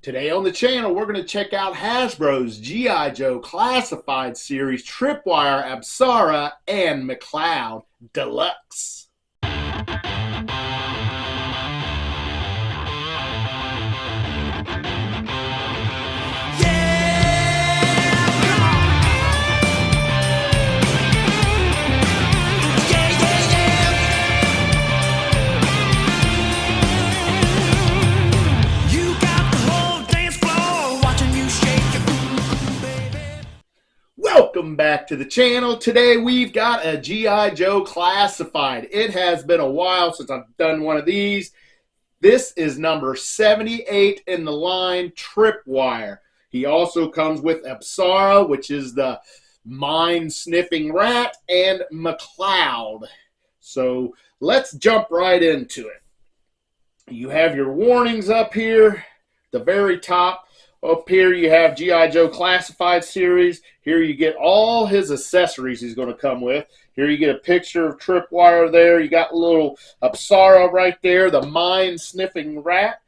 Today on the channel, we're going to check out Hasbro's G.I. Joe Classified Series Tripwire, Apsara, and M.A.C.L.E.O.D Deluxe. Welcome back to the channel. Today we've got a G.I. Joe Classified. It has been a while since I've done one of these. This is number 78 in the line, Tripwire. He also comes with Apsara, which is the mind-sniffing rat, and M.A.C.L.E.O.D. So let's jump right into it. You have your warnings up here, the very top. Up here you have G.I. Joe Classified Series. Here you get all his accessories he's going to come with. Here you get a picture of Tripwire there. You got a little Apsara right there, the mind-sniffing rat.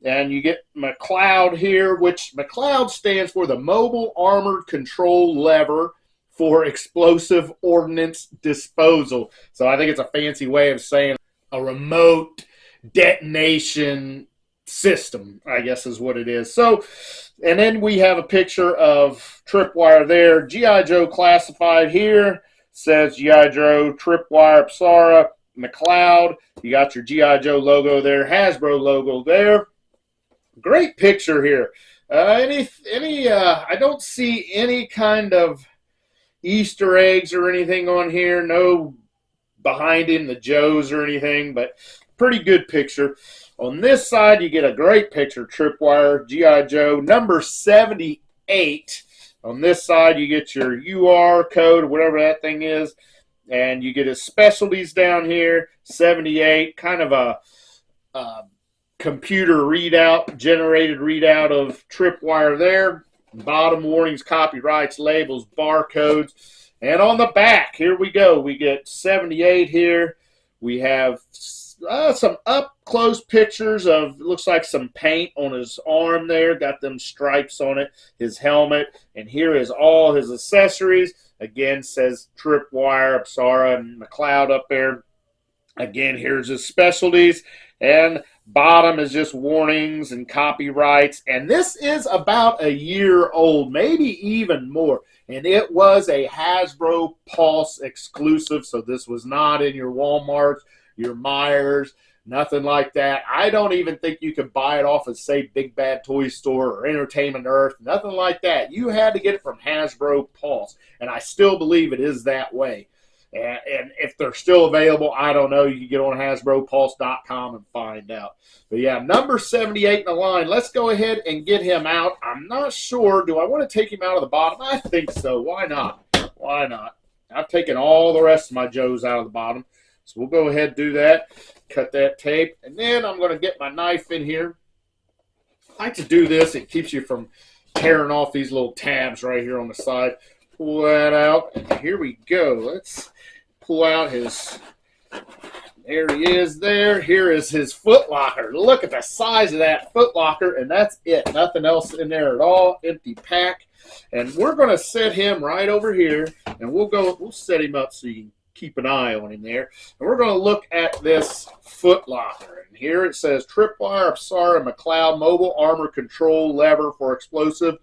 And you get M.A.C.L.E.O.D here, which M.A.C.L.E.O.D stands for the Mobile Armored Control Lever for Explosive Ordnance Disposal. So I think it's a fancy way of saying a remote detonation system, I guess is what it is. So, and then we have a picture of Tripwire there. G.I. Joe Classified here says G.I. Joe, Tripwire, Apsara, M.A.C.L.E.O.D. You got your G.I. Joe logo there, Hasbro logo there. Great picture here. I don't see any kind of Easter eggs or anything on here. No behind in the Joes or anything, but pretty good picture. On this side, you get a great picture, Tripwire, G.I. Joe, number 78. On this side, you get your UR code, whatever that thing is, and you get his specialties down here, 78, kind of a computer readout, generated readout of Tripwire there. Bottom warnings, copyrights, labels, barcodes. And on the back, here we go. We get 78 here. We have some up-close pictures of, looks like some paint on his arm there. Got them stripes on it, his helmet. And here is all his accessories. Again, says Tripwire, Apsara, and M.A.C.L.E.O.D up there. Again, here's his specialties. And bottom is just warnings and copyrights. And this is about a year old, maybe even more. And it was a Hasbro Pulse exclusive, so this was not in your Walmarts, your Myers, nothing like that. I don't even think you could buy it off of, say, Big Bad Toy Store or Entertainment Earth, nothing like that. You had to get it from Hasbro Pulse, and I still believe it is that way. And if they're still available, I don't know. You can get on HasbroPulse.com and find out. But yeah, number 78 in the line. Let's go ahead and get him out. I'm not sure. Do I want to take him out of the bottom? I think so. Why not? Why not? I've taken all the rest of my Joes out of the bottom. So we'll go ahead and do that. Cut that tape. And then I'm going to get my knife in here. I like to do this. It keeps you from tearing off these little tabs right here on the side. Pull that out. And here we go. Let's pull out his... There he is there. Here is his foot locker. Look at the size of that foot locker. And that's it. Nothing else in there at all. Empty pack. And we're going to set him right over here. And we'll set him up so you can keep an eye on him there. And we're going to look at this foot locker. And here it says Tripwire, Apsara, M.A.C.L.E.O.D Mobile Armor Control Lever for Explosive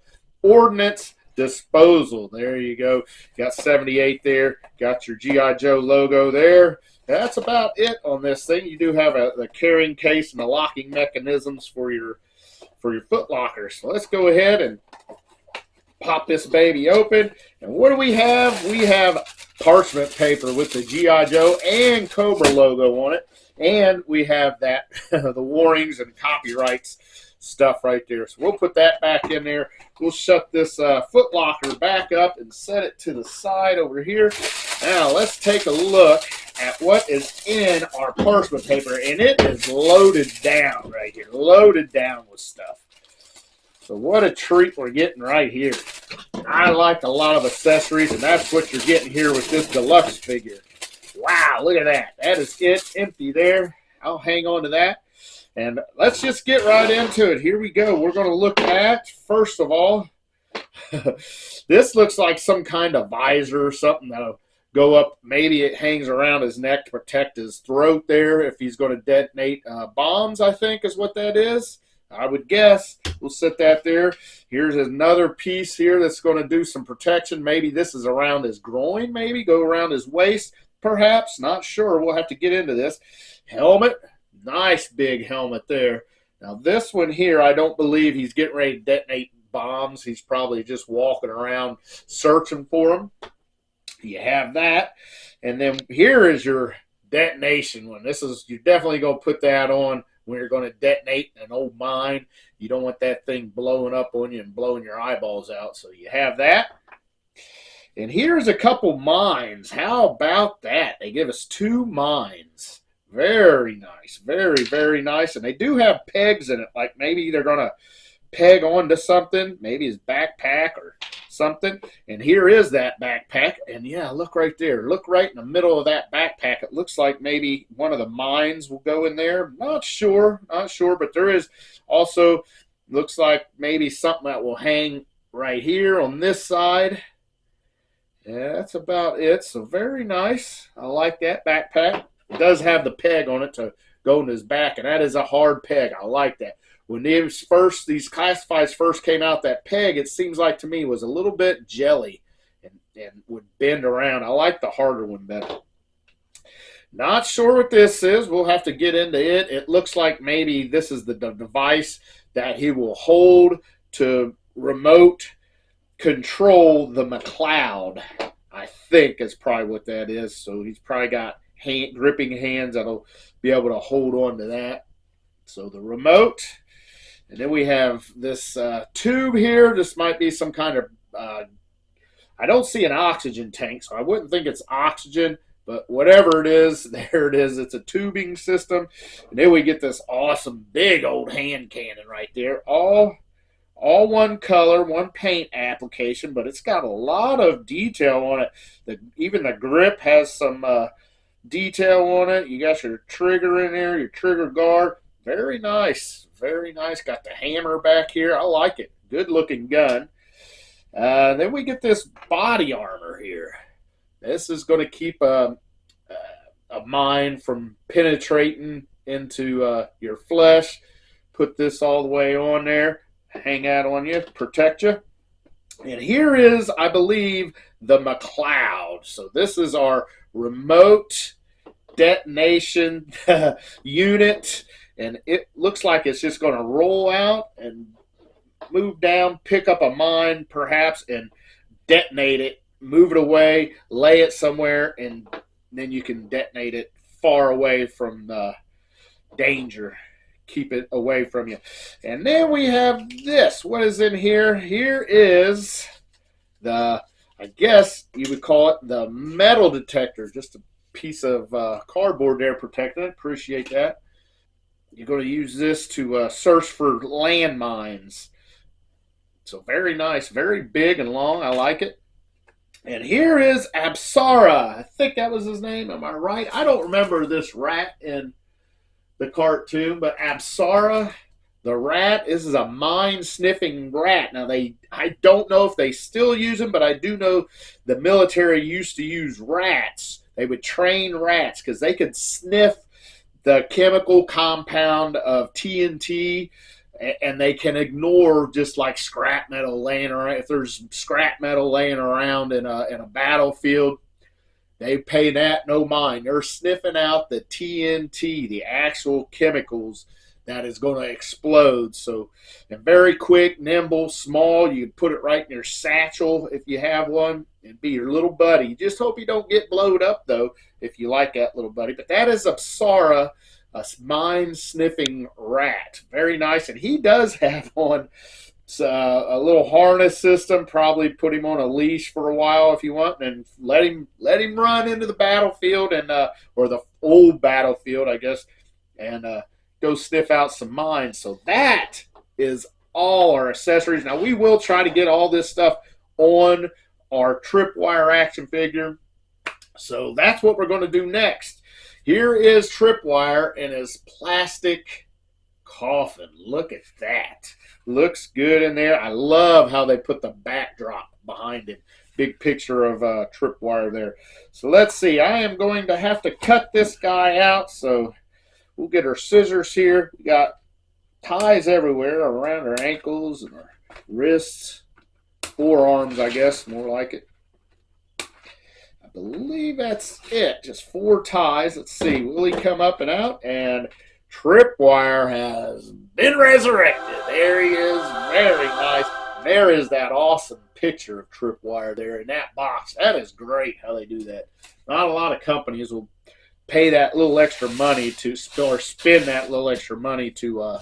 Ordnance Disposal. There you go. Got 78 there. Got your G.I. Joe logo there. That's about it on this thing. You do have a carrying case and the locking mechanisms for your foot locker. So let's go ahead and pop this baby open. And what do we have? We have parchment paper with the G.I. Joe and Cobra logo on it. And we have that, the warnings and copyrights stuff right there. So we'll put that back in there. We'll shut this foot locker back up and set it to the side over here. Now let's take a look at what is in our parchment paper. And it is loaded down right here. Loaded down with stuff. So what a treat we're getting right here. I like a lot of accessories, and that's what you're getting here with this deluxe figure. Wow, look at that. That is it, empty there. I'll hang on to that. And let's just get right into it. Here we go. We're going to look at, first of all, this looks like some kind of visor or something that'll go up. Maybe it hangs around his neck to protect his throat there if he's going to detonate bombs, I think is what that is. I would guess. We'll set that there. Here's another piece here that's going to do some protection. Maybe this is around his groin, maybe go around his waist, perhaps. Not sure. We'll have to get into this. Helmet. Nice big helmet there. Now this one here, I don't believe he's getting ready to detonate bombs. He's probably just walking around searching for them. You have that. And then here is your detonation one. This is, you're definitely going to put that on when you're going to detonate an old mine. You don't want that thing blowing up on you and blowing your eyeballs out. So you have that. And here's a couple mines. How about that? They give us 2 mines. Very nice. Very, very nice. And they do have pegs in it. Like maybe they're going to peg onto something. Maybe his backpack or something. And here is that backpack. And yeah, look right there. Look right in the middle of that backpack. It looks like maybe one of the mines will go in there. Not sure. Not sure. But there is also, looks like maybe something that will hang right here on this side. Yeah, that's about it. So very nice. I like that backpack. It does have the peg on it to go in his back, and that is a hard peg. I like that. When these classifieds first came out, that peg, it seems like to me, was a little bit jelly and would bend around. I like the harder one better. Not sure what this is. We'll have to get into it. It looks like maybe this is the device that he will hold to remote control the M.A.C.L.E.O.D. I think is probably what that is. So he's probably got gripping hands that'll be able to hold on to that. So the remote. And then we have this tube here. This might be some kind of, I don't see an oxygen tank, so I wouldn't think it's oxygen, but whatever it is, there it is. It's a tubing system. And then we get this awesome big old hand cannon right there. All one color, one paint application, but it's got a lot of detail on it. Even the grip has some detail on it. You got your trigger in there, your trigger guard. Very nice. Very nice. Got the hammer back here. I like it. Good looking gun. Then we get this body armor here. This is going to keep a mine from penetrating into your flesh. Put this all the way on there. Hang out on you. Protect you. And here is, I believe, the M.A.C.L.E.O.D. So this is our remote detonation unit. And it looks like it's just going to roll out and move down, pick up a mine perhaps, and detonate it, move it away, lay it somewhere, and then you can detonate it far away from danger. Keep it away from you. And then we have this. What is in here? Here is the, I guess you would call it the metal detector. Just a piece of cardboard there protecting it. Appreciate that. You're going to use this to search for landmines. So very nice, very big and long. I like it. And here is Apsara. I think that was his name. Am I right? I don't remember this rat in the cartoon, but Apsara, the rat, this is a mine-sniffing rat. Now, I don't know if they still use them, but I do know the military used to use rats. They would train rats because they could sniff the chemical compound of TNT, and they can ignore just like scrap metal laying around. If there's scrap metal laying around in a battlefield, they pay that no mind. They're sniffing out the TNT, the actual chemicals that is going to explode. So, and very quick, nimble, small. You can put it right in your satchel if you have one and be your little buddy. You just hope you don't get blowed up, though, if you like that little buddy. But that is Apsara, a mine-sniffing rat. Very nice. And he does have on a little harness system. Probably put him on a leash for a while if you want, and let him run into the battlefield and or the old battlefield, I guess, and go sniff out some mines. So that is all our accessories. Now, we will try to get all this stuff on our Tripwire action figure. So that's what we're going to do next. Here is Tripwire in his plastic coffin. Look at that. Looks good in there. I love how they put the backdrop behind it. Big picture of Tripwire there. So let's see. I am going to have to cut this guy out. So we'll get our scissors here. We got ties everywhere around our ankles and our wrists. Forearms, I guess, more like it. I believe that's it. Just 4 ties. Let's see. Will he come up and out? And Tripwire has been resurrected. There he is. Very nice. There is that awesome picture of Tripwire there in that box. That is great how they do that. Not a lot of companies will pay that little extra money to, or spend that little extra money to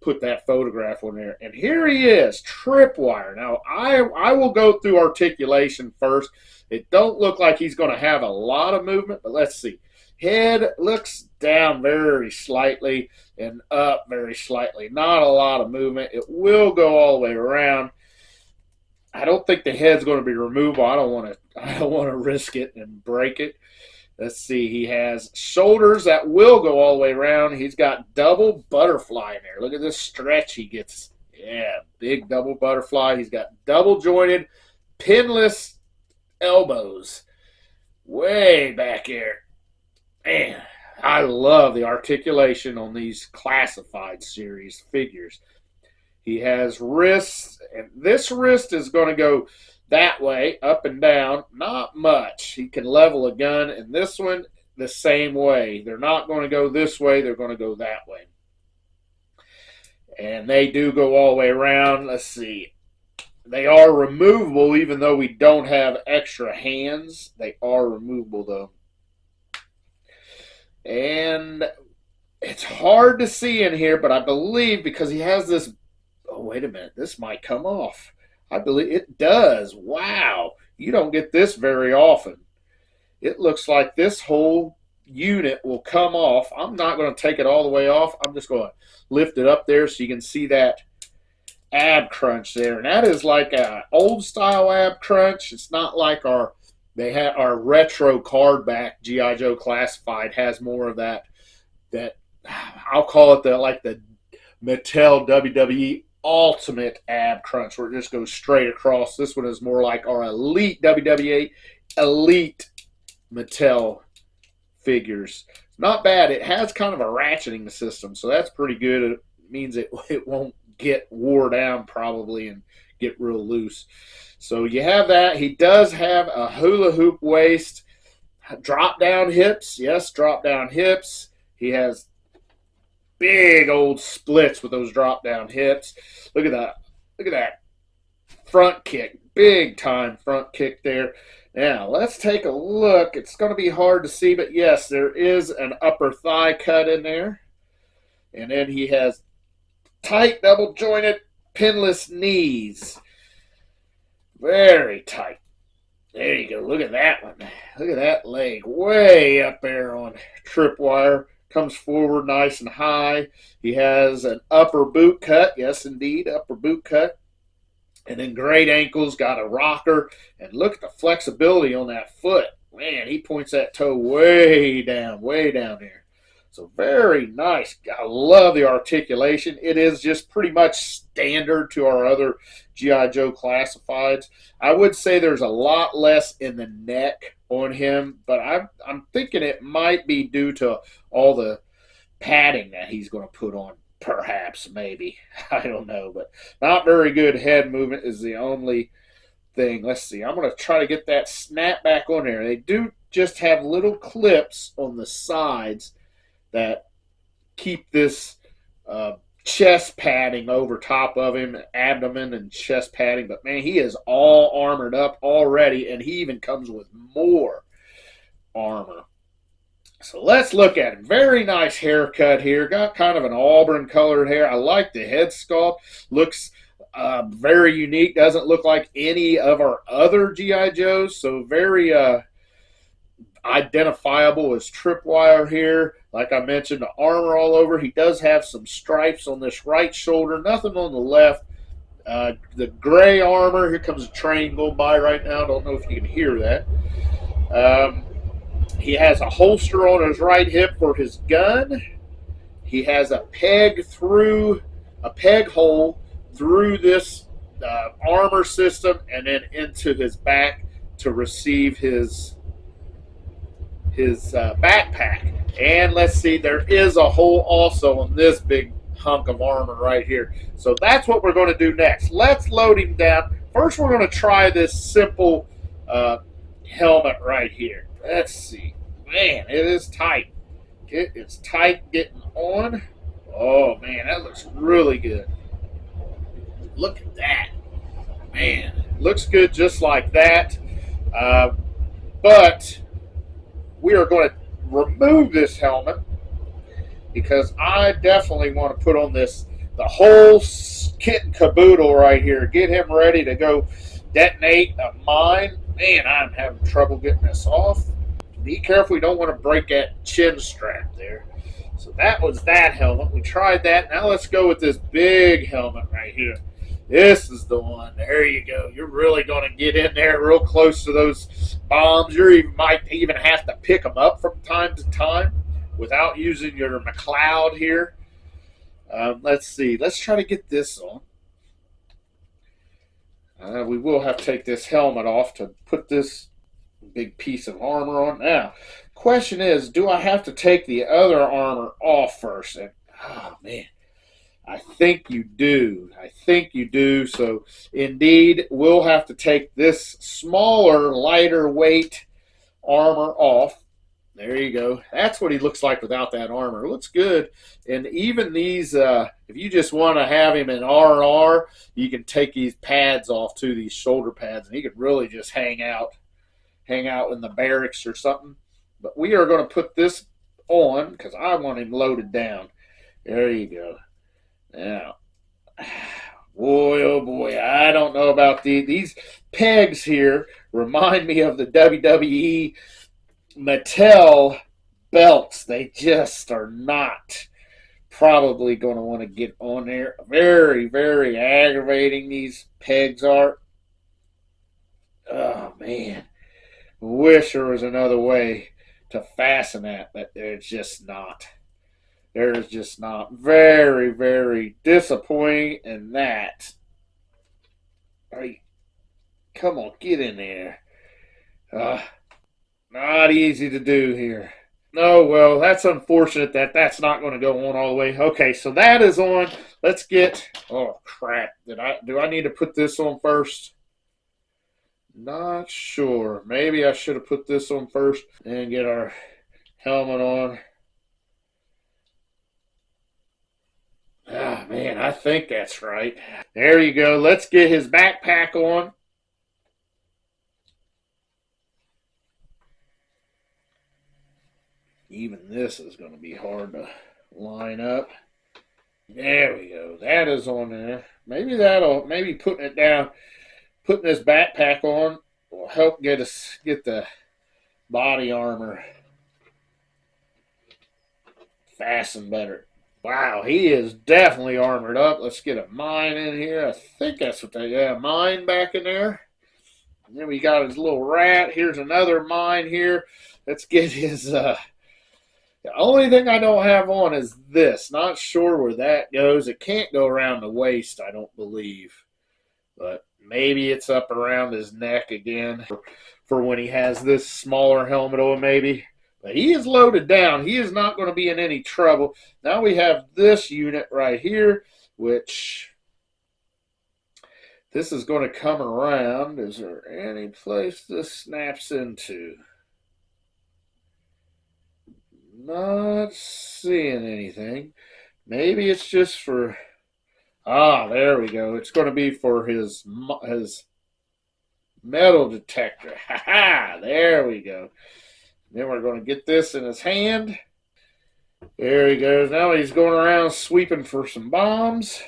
put that photograph on there. And here he is, Tripwire. Now, I will go through articulation first. It don't look like he's going to have a lot of movement, but let's see. Head looks down very slightly and up very slightly. Not a lot of movement. It will go all the way around. I don't think the head's going to be removable. I don't want to risk it and break it. Let's see. He has shoulders that will go all the way around. He's got double butterfly in there. Look at this stretch he gets. Yeah, big double butterfly. He's got double jointed, pinless elbows. Way back here. Man, I love the articulation on these classified series figures. He has wrists, and this wrist is going to go that way, up and down. Not much. He can level a gun, and this one the same way. They're not going to go this way. They're going to go that way. And they do go all the way around. Let's see. They are removable, even though we don't have extra hands. They are removable, though. And it's hard to see in here, but I believe because he has this, oh, wait a minute, this might come off. I believe it does. Wow. You don't get this very often. It looks like this whole unit will come off. I'm not going to take it all the way off. I'm just going to lift it up there so you can see that ab crunch there. And that is like an old style ab crunch. It's not like our retro card back G.I. Joe Classified has more of that I'll call it the Mattel WWE Ultimate ab crunch where it just goes straight across. This one is more like our Elite WWE Elite Mattel figures. Not bad. It has kind of a ratcheting system, so that's pretty good. It means it won't get wore down probably and get real loose. So you have that. He does have a hula hoop waist, drop down hips. Yes, drop down hips. He has big old splits with those drop down hips. Look at that. Look at that front kick. Big time front kick there. Now, let's take a look. It's going to be hard to see, but yes, there is an upper thigh cut in there. And then he has tight, double jointed, pinless knees. Very tight. There you go. Look at that one. Look at that leg. Way up there on Tripwire. Comes forward nice and high. He has an upper boot cut. Yes, indeed. Upper boot cut. And then great ankles. Got a rocker. And look at the flexibility on that foot. Man, he points that toe way down here. So very nice. I love the articulation. It is just pretty much standard to our other G.I. Joe Classifieds. I would say there's a lot less in the neck on him, but I'm thinking it might be due to all the padding that he's going to put on, perhaps, maybe. I don't know, but not very good head movement is the only thing. Let's see. I'm going to try to get that snap back on there. They do just have little clips on the sides that keep this chest padding over top of him, abdomen and chest padding. But, man, he is all armored up already, and he even comes with more armor. So let's look at him. Very nice haircut here. Got kind of an auburn-colored hair. I like the head sculpt. Looks very unique. Doesn't look like any of our other G.I. Joes. So very identifiable as Tripwire here. Like I mentioned, the armor all over. He does have some stripes on this right shoulder. Nothing on the left. The gray armor. Here comes a train going by right now. Don't know if you can hear that. He has a holster on his right hip for his gun. He has a peg hole through this armor system and then into his back to receive his backpack. And let's see, there is a hole also on this big hunk of armor right here. So that's what we're going to do next. Let's load him down. First, we're going to try this simple helmet right here. Let's see. Man, it is tight. It is tight getting on. Oh, man, that looks really good. Look at that. Man, looks good just like that. But we are going to remove this helmet because I definitely want to put on the whole kit and caboodle right here. Get him ready to go detonate a mine. Man, I'm having trouble getting this off. Be careful, you don't want to break that chin strap there. So that was that helmet. We tried that. Now let's go with this big helmet right here. This is the one. There you go. You're really going to get in there real close to those bombs. You might even have to pick them up from time to time without using your M.A.C.L.E.O.D here. Let's see. Let's try to get this on. We will have to take this helmet off to put this big piece of armor on. Now, question is, do I have to take the other armor off first? And, oh, man. I think you do. I think you do. So, indeed, we'll have to take this smaller, lighter weight armor off. There you go. That's what he looks like without that armor. It looks good. And even these, if you just want to have him in R&R, you can take these pads off too, these shoulder pads, and he could really just hang out in the barracks or something. But we are going to put this on because I want him loaded down. There you go. Now, boy, oh boy, I don't know about these pegs here. Remind me of the WWE M.A.C.L.E.D belts. They just are not probably going to want to get on there. Very, very aggravating these pegs are. Oh, man. Wish there was another way to fasten that, but there's just not. There's just not. Very, very disappointing in that. Right. Come on, get in there. Not easy to do here. Oh, well, that's unfortunate that that's not going to go on all the way. Okay, so that is on. Let's get, oh, crap. Do I need to put this on first? Not sure. Maybe I should have put this on first and get our helmet on. Ah, man, I think that's right. There you go. Let's get his backpack on. Even this is going to be hard to line up. There we go. That is on there. Maybe putting it down, putting this backpack on will help get the body armor fastened better. Wow, he is definitely armored up. Let's get a mine in here. I think that's what mine back in there. And then we got his little rat. Here's another mine here. Let's get his, the only thing I don't have on is this. Not sure where that goes. It can't go around the waist, I don't believe. But maybe it's up around his neck again for when he has this smaller helmet on maybe. But he is loaded down. He is not going to be in any trouble. Now we have this unit right here, which this is going to come around. Is there any place this snaps into? Not seeing anything. Maybe it's just for, there we go. It's going to be for his metal detector. Ha-ha, there we go. Then we're going to get this in his hand. There he goes. Now he's going around sweeping for some bombs.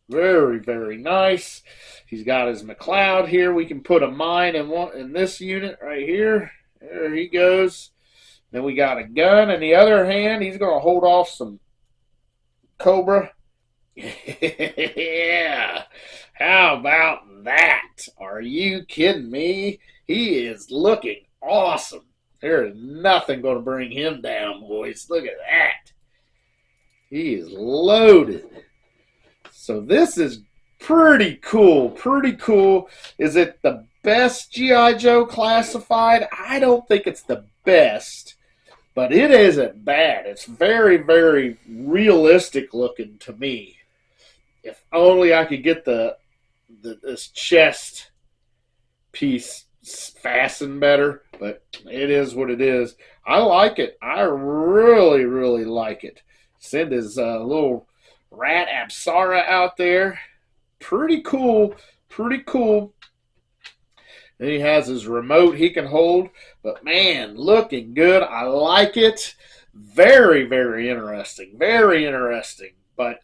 Very, very nice. He's got his M.A.C.L.E.O.D here. We can put a mine in this unit right here. There he goes. Then we got a gun in the other hand. He's going to hold off some Cobra. Yeah. How about that? Are you kidding me? He is looking awesome. There is nothing going to bring him down, boys. Look at that. He is loaded. So this is pretty cool. Pretty cool. Is it the best G.I. Joe classified? I don't think it's the best, but it isn't bad. It's very, very realistic looking to me. If only I could get this chest piece fastened better, but it is what it is. I like it. I really, really like it. Send his little rat Apsara out there. Pretty cool. Pretty cool. Then he has his remote he can hold. But man, looking good. I like it. Very, very interesting. Very interesting. But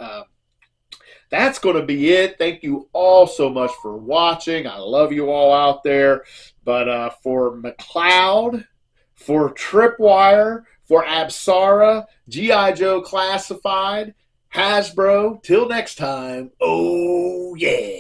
that's going to be it. Thank you all so much for watching. I love you all out there. But for M.A.C.L.E.O.D, for Tripwire, for Apsara, G.I. Joe Classified, Hasbro, till next time, oh yeah.